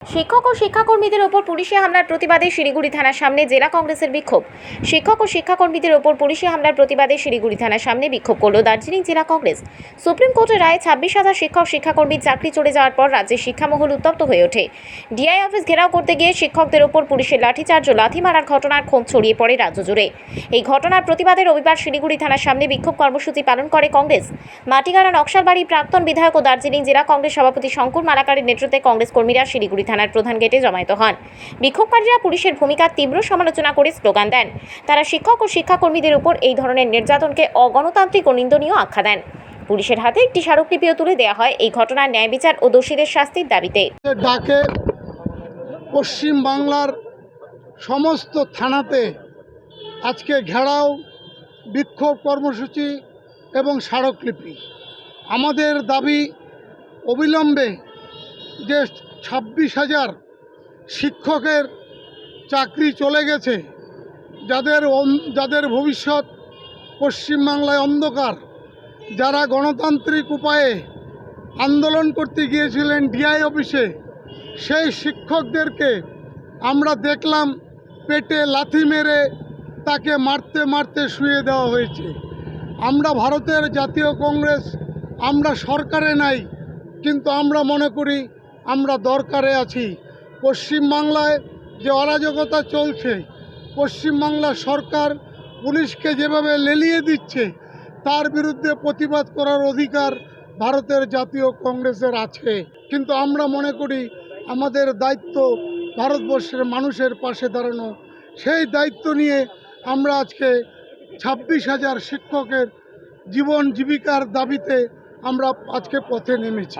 শিক্ষক ও শিক্ষাকর্মীদের ওপর পুলিশি হামলার প্রতিবাদে শিলিগুড়ি থানার সামনে জেলা কংগ্রেসের বিক্ষোভ। শিক্ষক ও শিক্ষাকর্মীদের ওপর পুলিশি হামলার প্রতিবাদে শিলিগুড়ি থানার সামনে বিক্ষোভ করল দার্জিলিং জেলা কংগ্রেস। সুপ্রিম কোর্টের রায়ে 26,000 শিক্ষক শিক্ষাকর্মীর চাকরি চলে যাওয়ার পর রাজ্যের শিক্ষামহল উত্তপ্ত হয়ে ওঠে। ডিআই অফিস ঘেরাও করতে গিয়ে শিক্ষকদের ওপর পুলিশের লাঠিচার্জ ও লাথি মারার ঘটনার ক্ষোভ ছড়িয়ে পড়ে রাজ্য জুড়ে। এই ঘটনার প্রতিবাদে রবিবার শিলিগুড়ি থানার সামনে বিক্ষোভ কর্মসূচি পালন করে কংগ্রেস। মাটিগাড়া নকশালবাড়ির প্রাক্তন বিধায়ক ও দার্জিলিং জেলা কংগ্রেস সভাপতি শঙ্কুর মালাকারের নেতৃত্বে কংগ্রেস কর্মীরা শিলিগুড়ি থানার প্রধান গেটে জমায়েত হন। বিক্ষোভকারীরা পুলিশের ভূমিকার তীব্র সমালোচনা করে স্লোগান দেন। তারা শিক্ষক ও শিক্ষাকর্মীদের উপর এই ধরনের নির্যাতনকে অগণতান্ত্রিক ও নিন্দনীয় আখ্যা দেন। পুলিশের হাতে একটি স্মারকলিপিও তুলে দেওয়া হয় এই ঘটনার ন্যায় বিচার ও দোষীদের শাস্তির দাবিতে। ডাকে পশ্চিম বাংলার সমস্ত থানাতে আজকে ঘেরাও, বিক্ষোভ কর্মসূচি এবং স্মারকলিপি। আমাদের দাবি অবিলম্বে যে 26,000 শিক্ষকের চাকরি চলে গেছে, যাদের ভবিষ্যৎ পশ্চিমবাংলায় অন্ধকার, যারা গণতান্ত্রিক উপায়ে আন্দোলন করতে গিয়েছিলেন ডিআই অফিসে, সেই শিক্ষকদেরকে আমরা দেখলাম পেটে লাথি মেরে তাকে মারতে মারতে শুয়ে দেওয়া হয়েছে। আমরা ভারতের জাতীয় কংগ্রেস, আমরা সরকারে নাই, কিন্তু আমরা মনে করি আমরা দরকারে আছি। পশ্চিমবাংলায় যে অরাজকতা চলছে, পশ্চিমবাংলার সরকার পুলিশকে যেভাবে লেলিয়ে দিচ্ছে, তার বিরুদ্ধে প্রতিবাদ করার অধিকার ভারতের জাতীয় কংগ্রেসের আছে। কিন্তু আমরা মনে করি আমাদের দায়িত্ব ভারতবর্ষের মানুষের পাশে দাঁড়ানো। সেই দায়িত্ব নিয়ে আমরা আজকে 26,000 শিক্ষকের জীবন জীবিকার দাবিতে আমরা আজকে পথে নেমেছি।